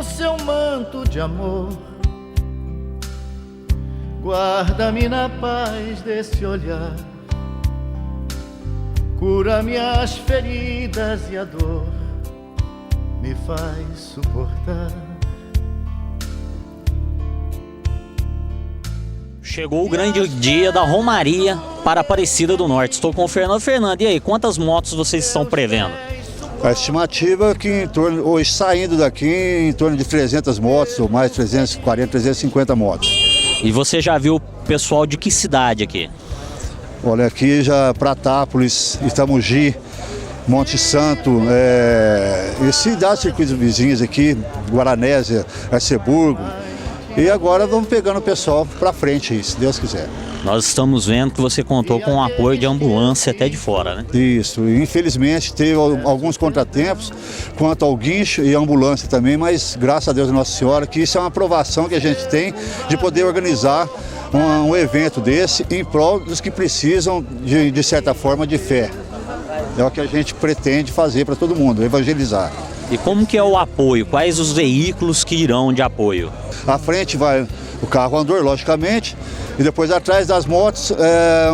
com seu manto de amor. Guarda-me na paz desse olhar, cura minhas feridas e a dor me faz suportar. Chegou o grande dia da Romaria para Aparecida do Norte. Estou com o Fernando. Fernando, e aí, quantas motos vocês estão prevendo? A estimativa é que hoje saindo daqui em torno de 300 motos, ou mais 340, 350 motos. E você já viu o pessoal de que cidade aqui? Olha, aqui já Pratápolis, Itamogi, Monte Santo, e cidades circuitos vizinhos aqui, Guaranésia, Arceburgo. E agora vamos pegando o pessoal para frente aí, se Deus quiser. Nós estamos vendo que você contou com o apoio de ambulância até de fora, né? Isso, infelizmente teve alguns contratempos quanto ao guincho e ambulância também, mas graças a Deus e Nossa Senhora que isso é uma aprovação que a gente tem de poder organizar um evento desse em prol dos que precisam de certa forma de fé. É o que a gente pretende fazer para todo mundo, evangelizar. E como que é o apoio? Quais os veículos que irão de apoio? À frente vai o carro andor, logicamente, e depois atrás das motos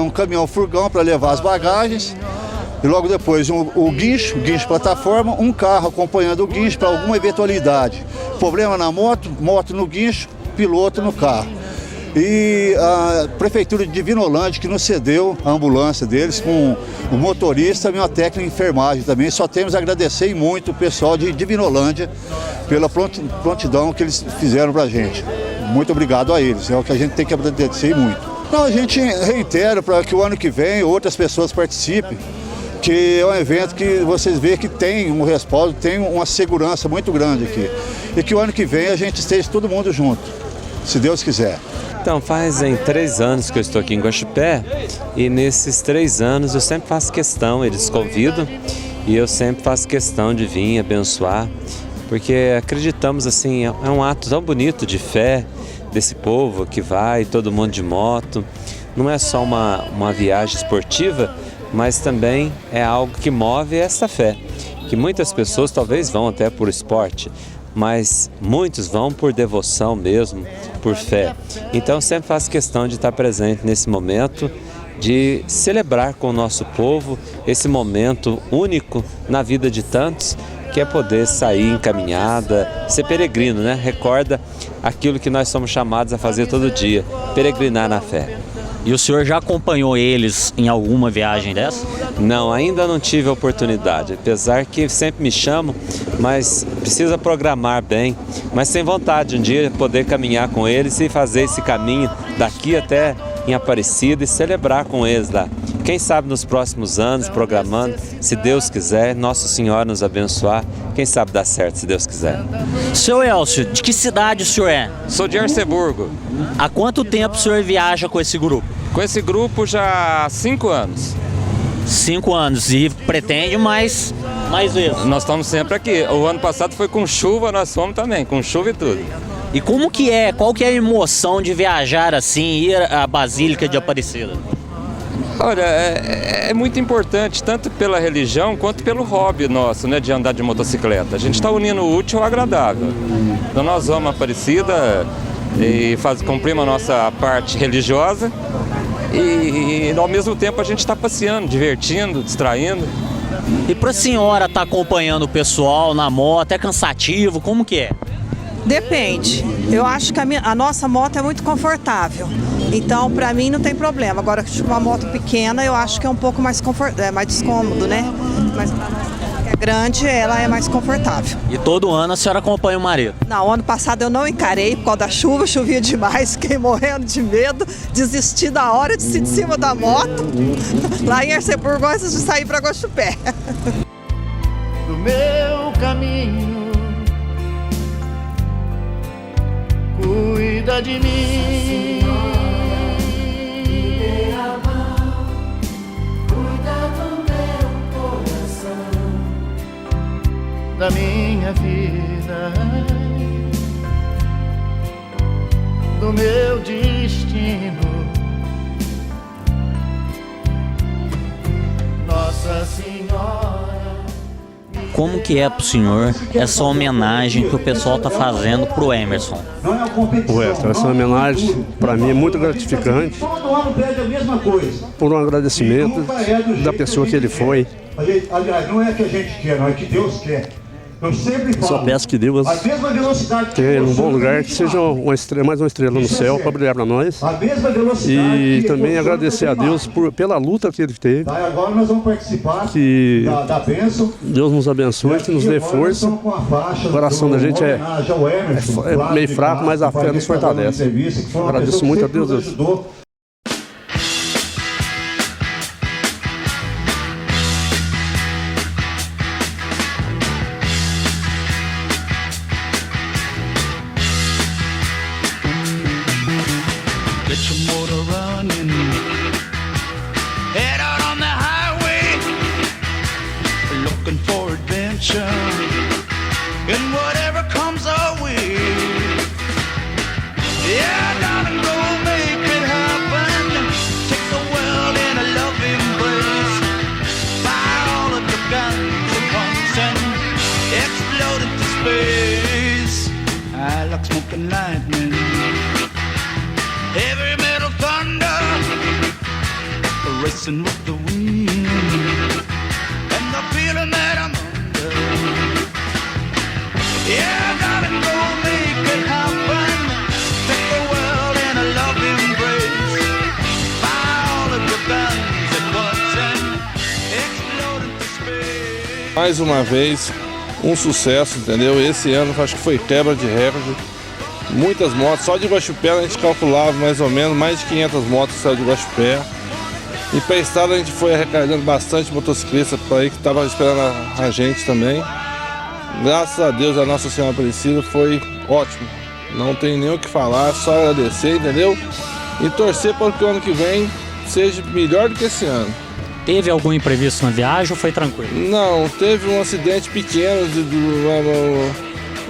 um caminhão furgão para levar as bagagens, e logo depois o guincho plataforma, um carro acompanhando o guincho para alguma eventualidade. Problema na moto, moto no guincho, piloto no carro. E a Prefeitura de Divinolândia que nos cedeu a ambulância deles com o motorista e uma técnica de enfermagem também. Só temos a agradecer muito o pessoal de Divinolândia pela prontidão que eles fizeram para a gente. Muito obrigado a eles, é o que a gente tem que agradecer muito. Então, a gente reitera para que o ano que vem outras pessoas participem, que é um evento que vocês veem que tem um respaldo, tem uma segurança muito grande aqui. E que o ano que vem a gente esteja todo mundo junto, se Deus quiser. Então, fazem 3 anos que eu estou aqui em Guaxupé e nesses 3 anos eu sempre faço questão, eles convidam e eu sempre faço questão de vir abençoar, porque acreditamos assim, é um ato tão bonito de fé desse povo que vai, todo mundo de moto. Não é só uma viagem esportiva, mas também é algo que move essa fé, que muitas pessoas talvez vão até por esporte, mas muitos vão por devoção mesmo, por fé. Então sempre faço questão de estar presente nesse momento, de celebrar com o nosso povo esse momento único na vida de tantos, que é poder sair em caminhada, ser peregrino, né? Recorda aquilo que nós somos chamados a fazer todo dia, peregrinar na fé. E o senhor já acompanhou eles em alguma viagem dessa? Não, ainda não tive a oportunidade, apesar que sempre me chamam, mas precisa programar bem, mas sem vontade de um dia poder caminhar com eles e fazer esse caminho daqui até em Aparecida e celebrar com eles lá. Quem sabe nos próximos anos, programando, se Deus quiser, Nossa Senhora nos abençoar, quem sabe dá certo, se Deus quiser. Seu Elcio, de que cidade o senhor é? Sou de Arceburgo. Há quanto tempo o senhor viaja com esse grupo? Com esse grupo já há 5 anos. 5 anos e pretende mais vezes? Nós estamos sempre aqui. O ano passado foi com chuva, nós fomos também, com chuva e tudo. E como que é, qual que é a emoção de viajar assim, ir à Basílica de Aparecida? Olha, é muito importante, tanto pela religião quanto pelo hobby nosso, né, de andar de motocicleta. A gente está unindo o útil ao agradável. Então nós vamos à Aparecida e cumprimos a nossa parte religiosa e ao mesmo tempo a gente está passeando, divertindo, distraindo. E para a senhora estar acompanhando o pessoal na moto, é cansativo, como que é? Depende. Eu acho que a nossa moto é muito confortável. Então, para mim, não tem problema. Agora, uma moto pequena, eu acho que é um pouco mais mais descômodo, né? Mas para nós que é grande, ela é mais confortável. E todo ano a senhora acompanha o marido? Não, ano passado eu não encarei por causa da chuva, chovia demais, fiquei morrendo de medo, desisti da hora de ir de cima da moto, lá em Arceburgo, antes de sair para Guaxupé. Do meu caminho, cuida de mim. Da minha vida, do meu destino, Nossa Senhora. como que é pro senhor essa homenagem que o pessoal tá fazendo pro Emerson? Weston, essa homenagem para mim é muito gratificante por um agradecimento da pessoa que ele foi. Aliás, não é que a gente quer, não é que Deus quer. Eu sempre falo, só peço que Deus tenha um bom lugar, que seja uma estrela, mais uma estrela no céu para brilhar para nós. E também agradecer a Deus pela luta que ele teve. Agora nós vamos participar que da bênção. Deus nos abençoe, que nos dê força. O coração da gente é meio fraco, mas a fé nos fortalece. Agradeço muito a Deus. Get your motor running, head out on the highway, looking for adventure, and whatever comes our way. Yeah, darling, go make it happen. Take the world in a loving embrace. Fire all of your guns at once and explode into space. I like smoking lightning, heavy metal thunder, racing with the wind, and the feeling that I'm under. Yeah, darling, go make it happen. Take the world in a loving embrace. Fire all of your guns at once and explode into space. Mais uma vez, um sucesso, entendeu? Esse ano acho que foi quebra de recorde. Muitas motos, só de Guaxupé a gente calculava mais ou menos, mais de 500 motos saiu de Guaxupé. E para a estrada a gente foi arrecadando bastante motociclista por aí que estava esperando a gente também. Graças a Deus, a Nossa Senhora Aparecida foi ótimo. Não tem nem o que falar, só agradecer, entendeu? E torcer para que o ano que vem seja melhor do que esse ano. Teve algum imprevisto na viagem ou foi tranquilo? Não, teve um acidente pequeno,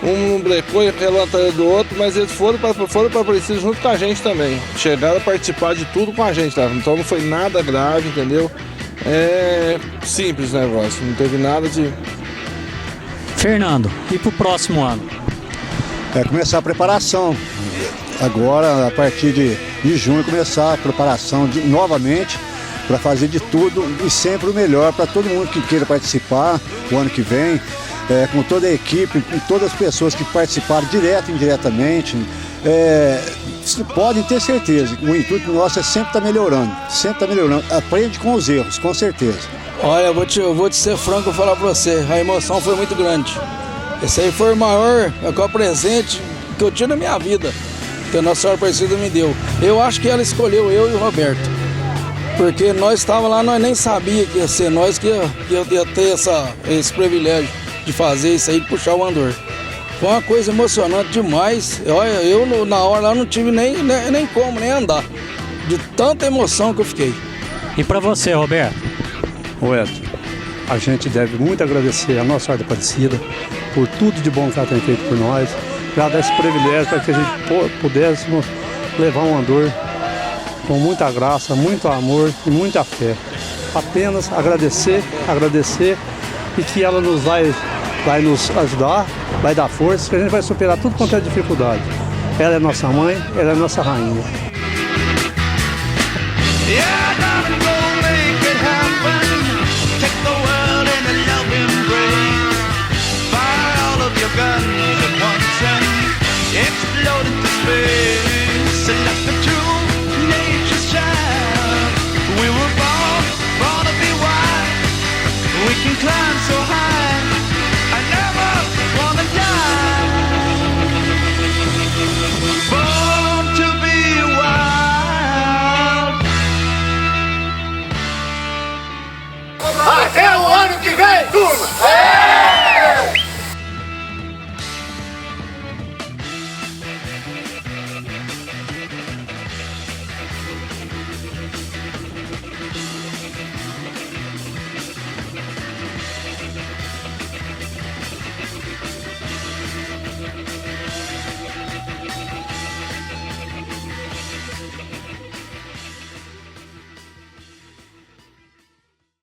um brecou e relançou do outro, mas eles foram para Aparecida junto com a gente também. Chegaram a participar de tudo com a gente, tá? Então não foi nada grave, entendeu? É simples o negócio, não teve nada de... Fernando, e pro próximo ano? É começar a preparação. Agora, a partir de junho, começar a preparação novamente para fazer de tudo e sempre o melhor para todo mundo que queira participar o ano que vem. Com toda a equipe, com todas as pessoas que participaram direto e indiretamente, podem ter certeza que o intuito nosso é sempre estar melhorando, aprende com os erros, com certeza. Olha, eu vou te ser franco e falar para você, a emoção foi muito grande. Esse aí foi o maior presente que eu tive na minha vida, que a Nossa Senhora Aparecida me deu. Eu acho que ela escolheu eu e o Roberto, porque nós estávamos lá, nós nem sabíamos que ia ser nós que ia ter esse privilégio de fazer isso aí, de puxar o andor. Foi uma coisa emocionante demais. Olha, eu na hora lá não tive nem como andar, de tanta emoção que eu fiquei. E para você, Roberto? Weston, a gente deve muito agradecer a Nossa Senhora Aparecida por tudo de bom que ela tem feito por nós, para dar esse privilégio para que a gente pudéssemos levar um andor com muita graça, muito amor e muita fé. Apenas agradecer e que ela vai nos ajudar, vai dar força, que a gente vai superar tudo quanto é dificuldade. Ela é nossa mãe, ela é nossa rainha. Até o ano que vem, turma!